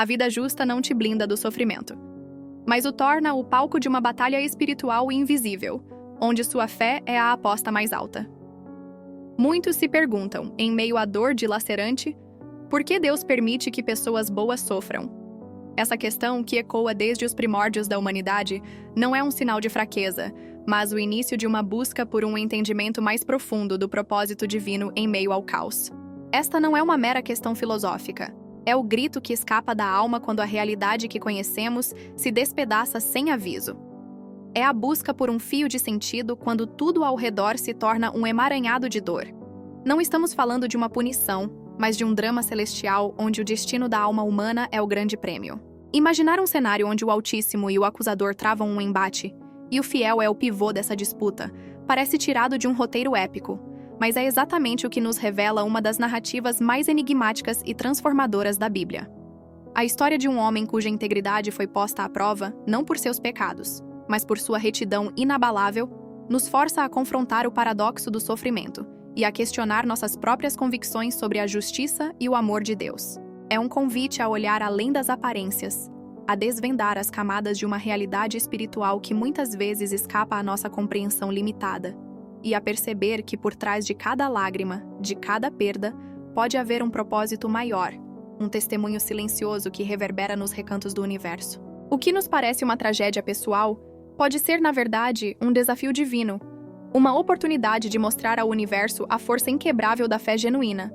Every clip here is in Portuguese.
A vida justa não te blinda do sofrimento, mas o torna o palco de uma batalha espiritual invisível, onde sua fé é a aposta mais alta. Muitos se perguntam, em meio à dor dilacerante, por que Deus permite que pessoas boas sofram? Essa questão, que ecoa desde os primórdios da humanidade, não é um sinal de fraqueza, mas o início de uma busca por um entendimento mais profundo do propósito divino em meio ao caos. Esta não é uma mera questão filosófica. É o grito que escapa da alma quando a realidade que conhecemos se despedaça sem aviso. É a busca por um fio de sentido quando tudo ao redor se torna um emaranhado de dor. Não estamos falando de uma punição, mas de um drama celestial onde o destino da alma humana é o grande prêmio. Imaginar um cenário onde o Altíssimo e o Acusador travam um embate, e o fiel é o pivô dessa disputa, parece tirado de um roteiro épico, mas é exatamente o que nos revela uma das narrativas mais enigmáticas e transformadoras da Bíblia. A história de um homem cuja integridade foi posta à prova, não por seus pecados, mas por sua retidão inabalável, nos força a confrontar o paradoxo do sofrimento e a questionar nossas próprias convicções sobre a justiça e o amor de Deus. É um convite a olhar além das aparências, a desvendar as camadas de uma realidade espiritual que muitas vezes escapa à nossa compreensão limitada, e a perceber que por trás de cada lágrima, de cada perda, pode haver um propósito maior, um testemunho silencioso que reverbera nos recantos do universo. O que nos parece uma tragédia pessoal pode ser, na verdade, um desafio divino, uma oportunidade de mostrar ao universo a força inquebrável da fé genuína,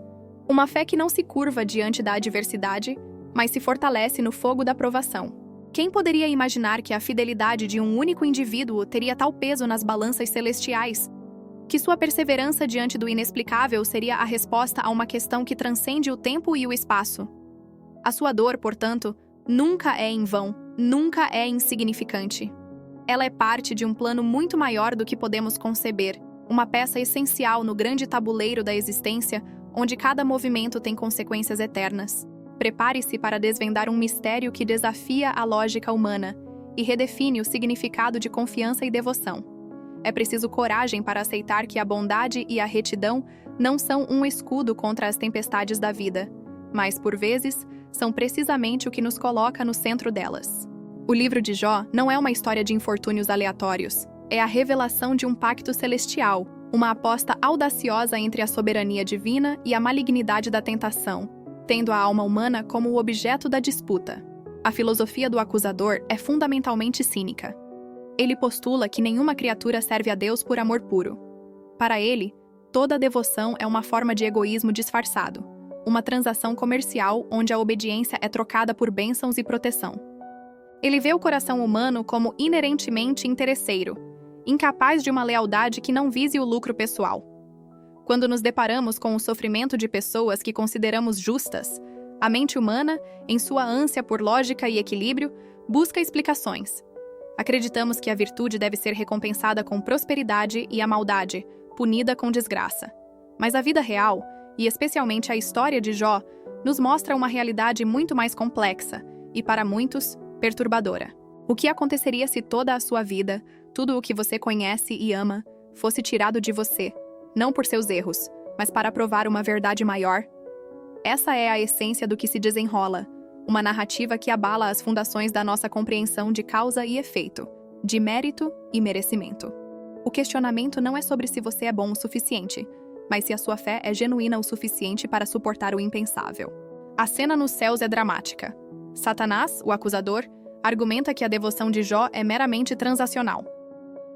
uma fé que não se curva diante da adversidade, mas se fortalece no fogo da provação. Quem poderia imaginar que a fidelidade de um único indivíduo teria tal peso nas balanças celestiais? Que sua perseverança diante do inexplicável seria a resposta a uma questão que transcende o tempo e o espaço? A sua dor, portanto, nunca é em vão, nunca é insignificante. Ela é parte de um plano muito maior do que podemos conceber, uma peça essencial no grande tabuleiro da existência, onde cada movimento tem consequências eternas. Prepare-se para desvendar um mistério que desafia a lógica humana e redefine o significado de confiança e devoção. É preciso coragem para aceitar que a bondade e a retidão não são um escudo contra as tempestades da vida, mas, por vezes, são precisamente o que nos coloca no centro delas. O livro de Jó não é uma história de infortúnios aleatórios, é a revelação de um pacto celestial, uma aposta audaciosa entre a soberania divina e a malignidade da tentação, tendo a alma humana como o objeto da disputa. A filosofia do acusador é fundamentalmente cínica. Ele postula que nenhuma criatura serve a Deus por amor puro. Para ele, toda devoção é uma forma de egoísmo disfarçado, uma transação comercial onde a obediência é trocada por bênçãos e proteção. Ele vê o coração humano como inerentemente interesseiro, incapaz de uma lealdade que não vise o lucro pessoal. Quando nos deparamos com o sofrimento de pessoas que consideramos justas, a mente humana, em sua ânsia por lógica e equilíbrio, busca explicações. Acreditamos que a virtude deve ser recompensada com prosperidade e a maldade, punida com desgraça. Mas a vida real, e especialmente a história de Jó, nos mostra uma realidade muito mais complexa e, para muitos, perturbadora. O que aconteceria se toda a sua vida, tudo o que você conhece e ama, fosse tirado de você, não por seus erros, mas para provar uma verdade maior? Essa é a essência do que se desenrola, uma narrativa que abala as fundações da nossa compreensão de causa e efeito, de mérito e merecimento. O questionamento não é sobre se você é bom o suficiente, mas se a sua fé é genuína o suficiente para suportar o impensável. A cena nos céus é dramática. Satanás, o acusador, argumenta que a devoção de Jó é meramente transacional.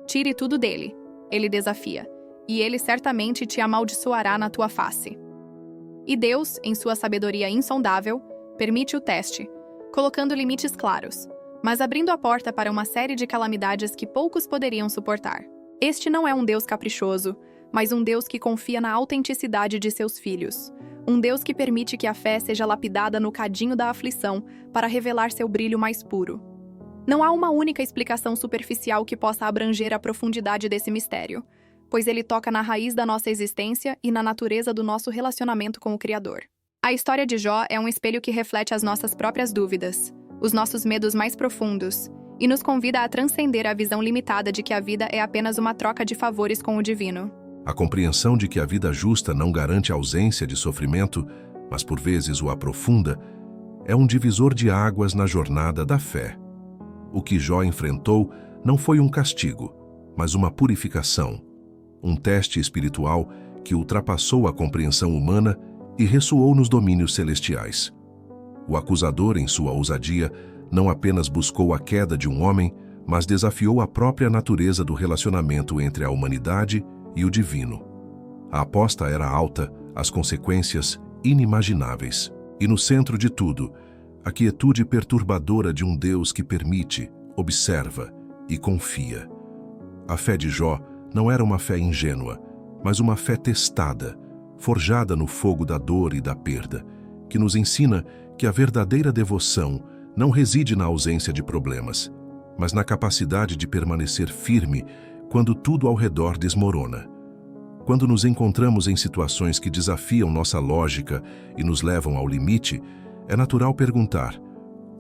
Tire tudo dele, ele desafia, e ele certamente te amaldiçoará na tua face. E Deus, em sua sabedoria insondável, permite o teste, colocando limites claros, mas abrindo a porta para uma série de calamidades que poucos poderiam suportar. Este não é um Deus caprichoso, mas um Deus que confia na autenticidade de seus filhos. Um Deus que permite que a fé seja lapidada no cadinho da aflição para revelar seu brilho mais puro. Não há uma única explicação superficial que possa abranger a profundidade desse mistério, pois ele toca na raiz da nossa existência e na natureza do nosso relacionamento com o Criador. A história de Jó é um espelho que reflete as nossas próprias dúvidas, os nossos medos mais profundos, e nos convida a transcender a visão limitada de que a vida é apenas uma troca de favores com o divino. A compreensão de que a vida justa não garante a ausência de sofrimento, mas por vezes o aprofunda, é um divisor de águas na jornada da fé. O que Jó enfrentou não foi um castigo, mas uma purificação, um teste espiritual que ultrapassou a compreensão humana e ressoou nos domínios celestiais. O acusador, em sua ousadia, não apenas buscou a queda de um homem, mas desafiou a própria natureza do relacionamento entre a humanidade e o divino. A aposta era alta, as consequências inimagináveis. E no centro de tudo, a quietude perturbadora de um Deus que permite, observa e confia. A fé de Jó não era uma fé ingênua, mas uma fé testada, forjada no fogo da dor e da perda, que nos ensina que a verdadeira devoção não reside na ausência de problemas, mas na capacidade de permanecer firme quando tudo ao redor desmorona. Quando nos encontramos em situações que desafiam nossa lógica e nos levam ao limite, é natural perguntar: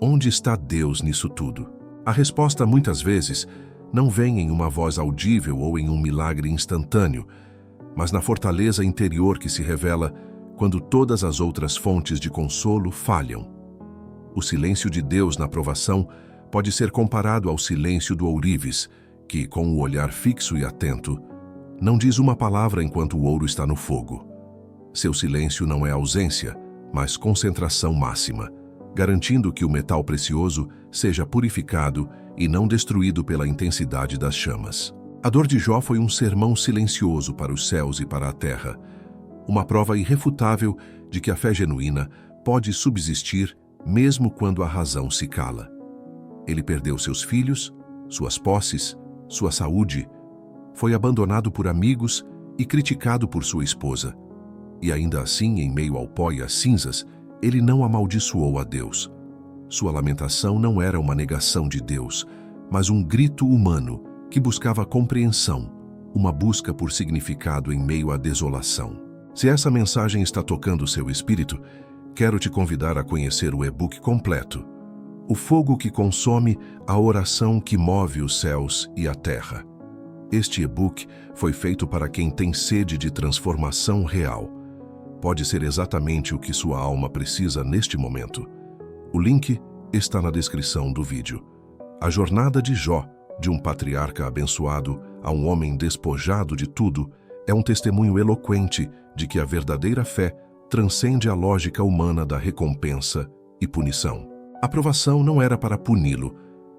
onde está Deus nisso tudo? A resposta, muitas vezes, não vem em uma voz audível ou em um milagre instantâneo, mas na fortaleza interior que se revela quando todas as outras fontes de consolo falham. O silêncio de Deus na provação pode ser comparado ao silêncio do ourives, que, com o olhar fixo e atento, não diz uma palavra enquanto o ouro está no fogo. Seu silêncio não é ausência, mas concentração máxima, garantindo que o metal precioso seja purificado e não destruído pela intensidade das chamas. A dor de Jó foi um sermão silencioso para os céus e para a terra, uma prova irrefutável de que a fé genuína pode subsistir mesmo quando a razão se cala. Ele perdeu seus filhos, suas posses, sua saúde, foi abandonado por amigos e criticado por sua esposa. E ainda assim, em meio ao pó e às cinzas, ele não amaldiçoou a Deus. Sua lamentação não era uma negação de Deus, mas um grito humano que buscava compreensão, uma busca por significado em meio à desolação. Se essa mensagem está tocando seu espírito, quero te convidar a conhecer o e-book completo, O Fogo que Consome, a Oração que Move os Céus e a Terra. Este e-book foi feito para quem tem sede de transformação real. Pode ser exatamente o que sua alma precisa neste momento. O link está na descrição do vídeo. A jornada de Jó, de um patriarca abençoado a um homem despojado de tudo, é um testemunho eloquente de que a verdadeira fé transcende a lógica humana da recompensa e punição. A provação não era para puni-lo,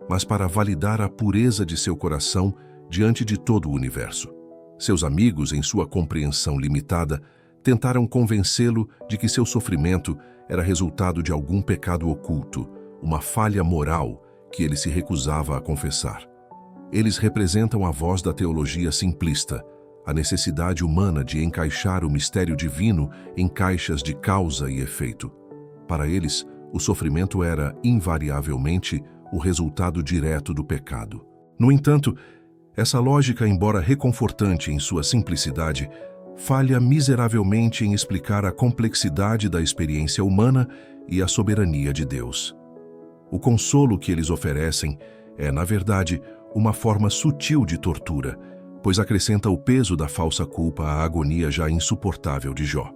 mas para validar a pureza de seu coração diante de todo o universo. Seus amigos, em sua compreensão limitada, tentaram convencê-lo de que seu sofrimento era resultado de algum pecado oculto, uma falha moral que ele se recusava a confessar. Eles representam a voz da teologia simplista, a necessidade humana de encaixar o mistério divino em caixas de causa e efeito. Para eles, o sofrimento era, invariavelmente, o resultado direto do pecado. No entanto, essa lógica, embora reconfortante em sua simplicidade, falha miseravelmente em explicar a complexidade da experiência humana e a soberania de Deus. O consolo que eles oferecem é, na verdade, uma forma sutil de tortura, pois acrescenta o peso da falsa culpa à agonia já insuportável de Jó.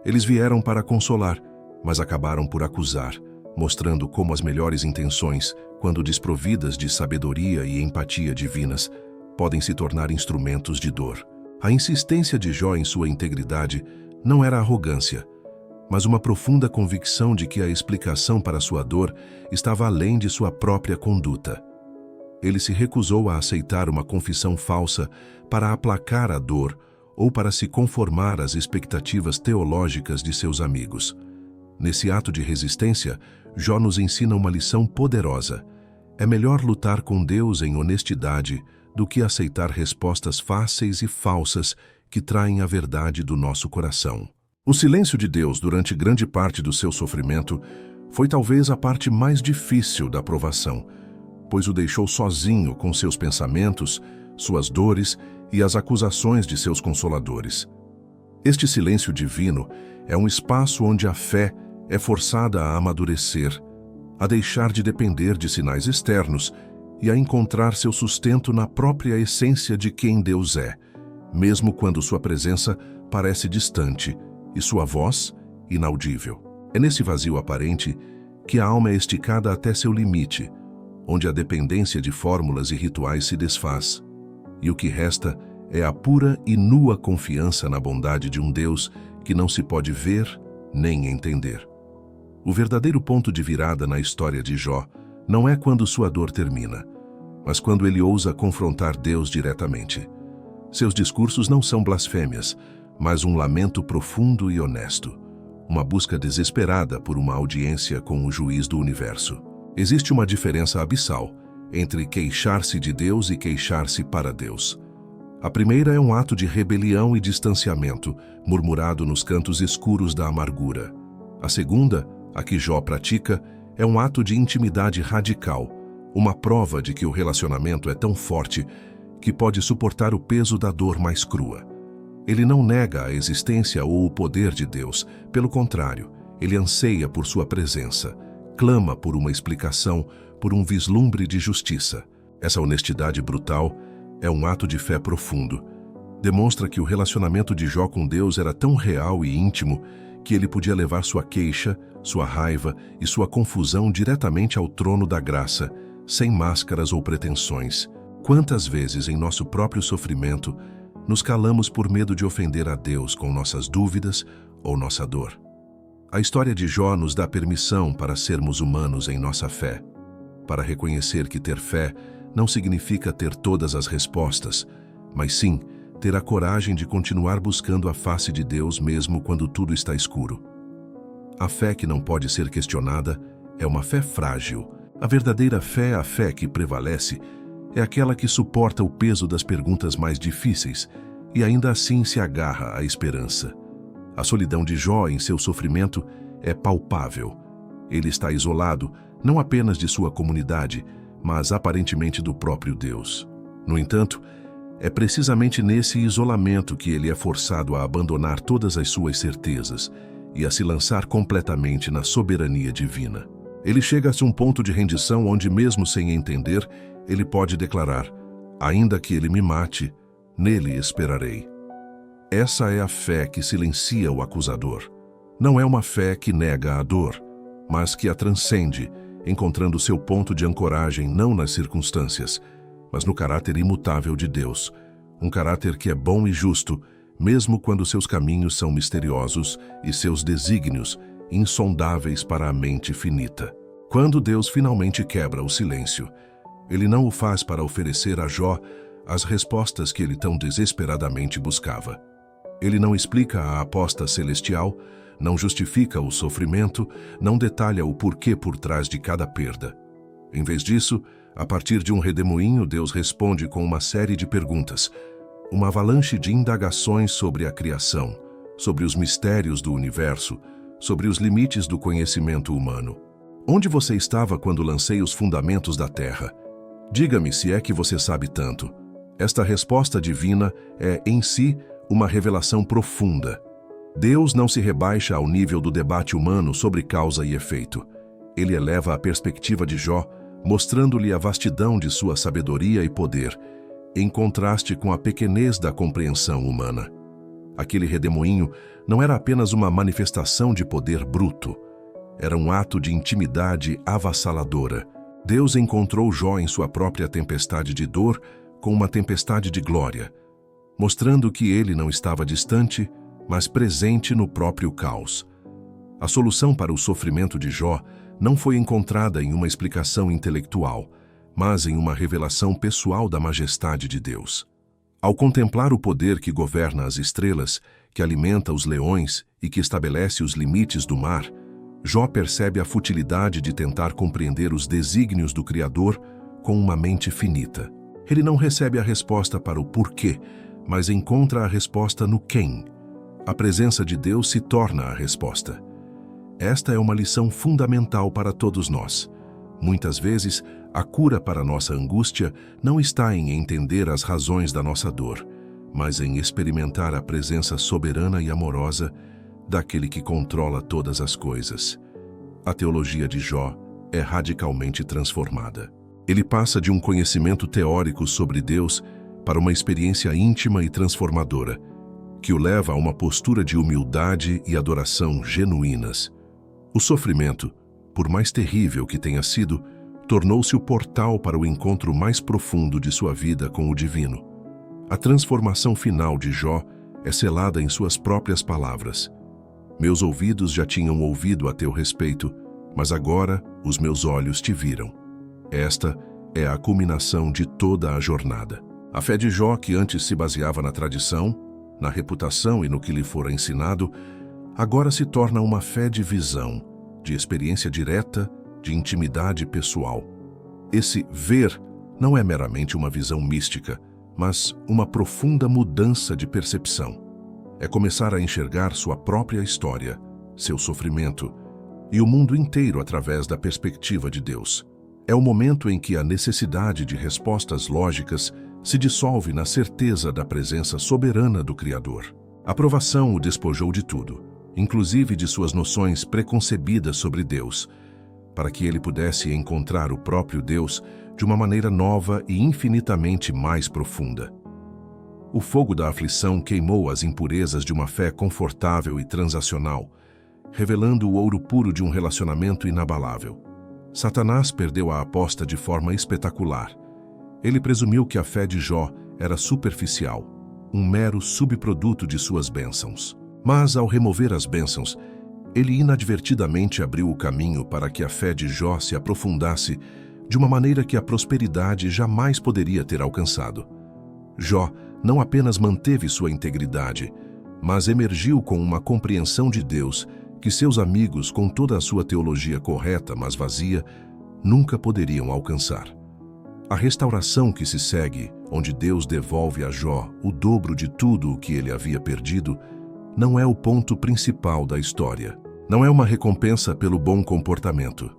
Eles vieram para consolar, mas acabaram por acusar, mostrando como as melhores intenções, quando desprovidas de sabedoria e empatia divinas, podem se tornar instrumentos de dor. A insistência de Jó em sua integridade não era arrogância, mas uma profunda convicção de que a explicação para sua dor estava além de sua própria conduta. Ele se recusou a aceitar uma confissão falsa para aplacar a dor ou para se conformar às expectativas teológicas de seus amigos. Nesse ato de resistência, Jó nos ensina uma lição poderosa. É melhor lutar com Deus em honestidade do que aceitar respostas fáceis e falsas que traem a verdade do nosso coração. O silêncio de Deus durante grande parte do seu sofrimento foi talvez a parte mais difícil da provação, pois o deixou sozinho com seus pensamentos, suas dores e as acusações de seus consoladores. Este silêncio divino é um espaço onde a fé é forçada a amadurecer, a deixar de depender de sinais externos e a encontrar seu sustento na própria essência de quem Deus é, mesmo quando sua presença parece distante e sua voz inaudível. É nesse vazio aparente que a alma é esticada até seu limite, onde a dependência de fórmulas e rituais se desfaz, e o que resta é a pura e nua confiança na bondade de um Deus que não se pode ver nem entender. O verdadeiro ponto de virada na história de Jó não é quando sua dor termina, mas quando ele ousa confrontar Deus diretamente. Seus discursos não são blasfêmias, mas um lamento profundo e honesto, uma busca desesperada por uma audiência com o juiz do universo. Existe uma diferença abissal entre queixar-se de Deus e queixar-se para Deus. A primeira é um ato de rebelião e distanciamento, murmurado nos cantos escuros da amargura. A segunda, a que Jó pratica, é um ato de intimidade radical, uma prova de que o relacionamento é tão forte que pode suportar o peso da dor mais crua. Ele não nega a existência ou o poder de Deus, pelo contrário, ele anseia por sua presença, clama por uma explicação, por um vislumbre de justiça. Essa honestidade brutal é um ato de fé profundo. Demonstra que o relacionamento de Jó com Deus era tão real e íntimo que ele podia levar sua queixa, sua raiva e sua confusão diretamente ao trono da graça, sem máscaras ou pretensões. Quantas vezes em nosso próprio sofrimento nos calamos por medo de ofender a Deus com nossas dúvidas ou nossa dor? A história de Jó nos dá permissão para sermos humanos em nossa fé, para reconhecer que ter fé não significa ter todas as respostas, mas sim ter a coragem de continuar buscando a face de Deus mesmo quando tudo está escuro. A fé que não pode ser questionada é uma fé frágil. A verdadeira fé, a fé que prevalece, é aquela que suporta o peso das perguntas mais difíceis e ainda assim se agarra à esperança. A solidão de Jó em seu sofrimento é palpável. Ele está isolado, não apenas de sua comunidade, mas aparentemente do próprio Deus. No entanto, é precisamente nesse isolamento que ele é forçado a abandonar todas as suas certezas e a se lançar completamente na soberania divina. Ele chega a um ponto de rendição onde, mesmo sem entender, ele pode declarar: ainda que ele me mate, nele esperarei. Essa é a fé que silencia o acusador. Não é uma fé que nega a dor, mas que a transcende, encontrando seu ponto de ancoragem não nas circunstâncias, mas no caráter imutável de Deus, um caráter que é bom e justo, mesmo quando seus caminhos são misteriosos e seus desígnios insondáveis para a mente finita. Quando Deus finalmente quebra o silêncio, ele não o faz para oferecer a Jó as respostas que ele tão desesperadamente buscava. Ele não explica a aposta celestial, não justifica o sofrimento, não detalha o porquê por trás de cada perda. Em vez disso, a partir de um redemoinho, Deus responde com uma série de perguntas, uma avalanche de indagações sobre a criação, sobre os mistérios do universo, sobre os limites do conhecimento humano. Onde você estava quando lancei os fundamentos da terra? Diga-me se é que você sabe tanto. Esta resposta divina é, em si, uma revelação profunda. Deus não se rebaixa ao nível do debate humano sobre causa e efeito. Ele eleva a perspectiva de Jó, mostrando-lhe a vastidão de sua sabedoria e poder, em contraste com a pequenez da compreensão humana. Aquele redemoinho não era apenas uma manifestação de poder bruto, era um ato de intimidade avassaladora. Deus encontrou Jó em sua própria tempestade de dor com uma tempestade de glória, mostrando que ele não estava distante, mas presente no próprio caos. A solução para o sofrimento de Jó não foi encontrada em uma explicação intelectual, mas em uma revelação pessoal da majestade de Deus. Ao contemplar o poder que governa as estrelas, que alimenta os leões e que estabelece os limites do mar, Jó percebe a futilidade de tentar compreender os desígnios do Criador com uma mente finita. Ele não recebe a resposta para o porquê, mas encontra a resposta no quem. A presença de Deus se torna a resposta. Esta é uma lição fundamental para todos nós. Muitas vezes, a cura para nossa angústia não está em entender as razões da nossa dor, mas em experimentar a presença soberana e amorosa daquele que controla todas as coisas. A teologia de Jó é radicalmente transformada. Ele passa de um conhecimento teórico sobre Deus para uma experiência íntima e transformadora, que o leva a uma postura de humildade e adoração genuínas. O sofrimento, por mais terrível que tenha sido, tornou-se o portal para o encontro mais profundo de sua vida com o divino. A transformação final de Jó é selada em suas próprias palavras. Meus ouvidos já tinham ouvido a teu respeito, mas agora os meus olhos te viram. Esta é a culminação de toda a jornada. A fé de Jó, que antes se baseava na tradição, na reputação e no que lhe fora ensinado, agora se torna uma fé de visão, de experiência direta, de intimidade pessoal. Esse ver não é meramente uma visão mística, mas uma profunda mudança de percepção. É começar a enxergar sua própria história, seu sofrimento e o mundo inteiro através da perspectiva de Deus. É o momento em que a necessidade de respostas lógicas se dissolve na certeza da presença soberana do Criador. A provação o despojou de tudo, inclusive de suas noções preconcebidas sobre Deus, para que ele pudesse encontrar o próprio Deus de uma maneira nova e infinitamente mais profunda. O fogo da aflição queimou as impurezas de uma fé confortável e transacional, revelando o ouro puro de um relacionamento inabalável. Satanás perdeu a aposta de forma espetacular. Ele presumiu que a fé de Jó era superficial, um mero subproduto de suas bênçãos. Mas, ao remover as bênçãos, ele inadvertidamente abriu o caminho para que a fé de Jó se aprofundasse de uma maneira que a prosperidade jamais poderia ter alcançado. Jó não apenas manteve sua integridade, mas emergiu com uma compreensão de Deus que seus amigos, com toda a sua teologia correta, mas vazia, nunca poderiam alcançar. A restauração que se segue, onde Deus devolve a Jó o dobro de tudo o que ele havia perdido, não é o ponto principal da história. Não é uma recompensa pelo bom comportamento.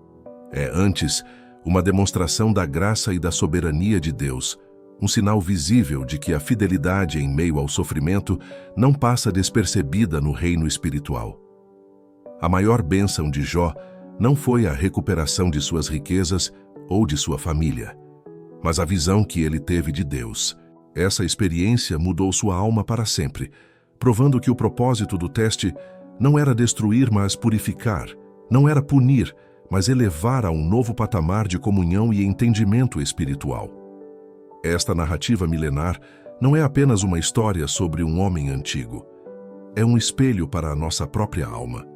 É, antes, uma demonstração da graça e da soberania de Deus, um sinal visível de que a fidelidade em meio ao sofrimento não passa despercebida no reino espiritual. A maior bênção de Jó não foi a recuperação de suas riquezas ou de sua família, mas a visão que ele teve de Deus. Essa experiência mudou sua alma para sempre, provando que o propósito do teste não era destruir, mas purificar, não era punir, mas elevar a um novo patamar de comunhão e entendimento espiritual. Esta narrativa milenar não é apenas uma história sobre um homem antigo. É um espelho para a nossa própria alma.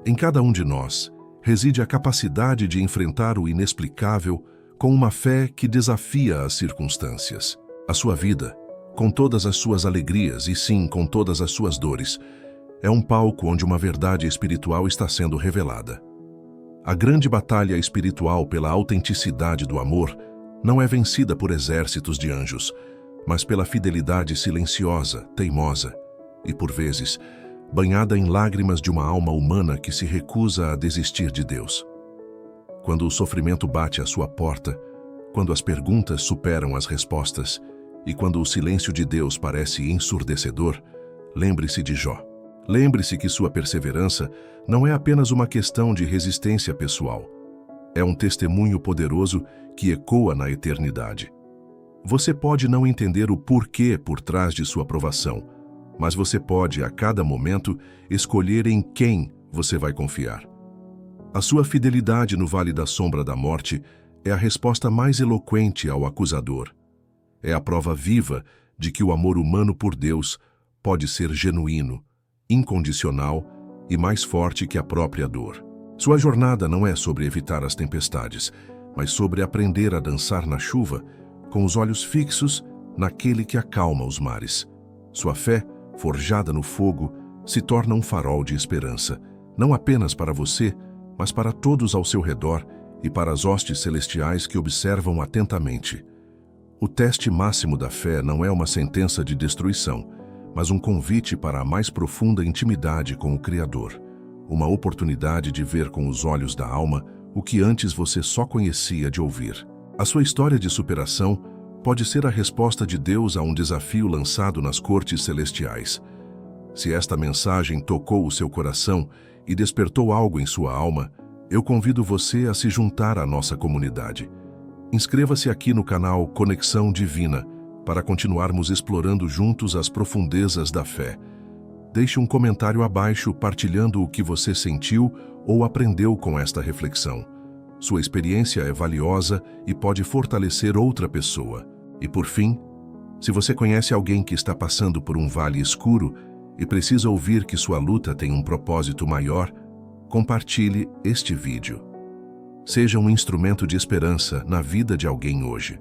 Em cada um de nós reside a capacidade de enfrentar o inexplicável com uma fé que desafia as circunstâncias. A sua vida, com todas as suas alegrias e sim, com todas as suas dores, é um palco onde uma verdade espiritual está sendo revelada. A grande batalha espiritual pela autenticidade do amor não é vencida por exércitos de anjos, mas pela fidelidade silenciosa, teimosa e, por vezes, banhada em lágrimas de uma alma humana que se recusa a desistir de Deus. Quando o sofrimento bate à sua porta, quando as perguntas superam as respostas e quando o silêncio de Deus parece ensurdecedor, lembre-se de Jó. Lembre-se que sua perseverança não é apenas uma questão de resistência pessoal. É um testemunho poderoso que ecoa na eternidade. Você pode não entender o porquê por trás de sua provação, mas você pode, a cada momento, escolher em quem você vai confiar. A sua fidelidade no vale da sombra da morte é a resposta mais eloquente ao acusador. É a prova viva de que o amor humano por Deus pode ser genuíno, incondicional e mais forte que a própria dor. Sua jornada não é sobre evitar as tempestades, mas sobre aprender a dançar na chuva com os olhos fixos naquele que acalma os mares. Sua fé, forjada no fogo, se torna um farol de esperança, não apenas para você, mas para todos ao seu redor e para as hostes celestiais que observam atentamente. O teste máximo da fé não é uma sentença de destruição, mas um convite para a mais profunda intimidade com o Criador, uma oportunidade de ver com os olhos da alma o que antes você só conhecia de ouvir. A sua história de superação pode ser a resposta de Deus a um desafio lançado nas cortes celestiais. Se esta mensagem tocou o seu coração e despertou algo em sua alma, eu convido você a se juntar à nossa comunidade. Inscreva-se aqui no canal Conexão Divina para continuarmos explorando juntos as profundezas da fé. Deixe um comentário abaixo partilhando o que você sentiu ou aprendeu com esta reflexão. Sua experiência é valiosa e pode fortalecer outra pessoa. E por fim, se você conhece alguém que está passando por um vale escuro e precisa ouvir que sua luta tem um propósito maior, compartilhe este vídeo. Seja um instrumento de esperança na vida de alguém hoje.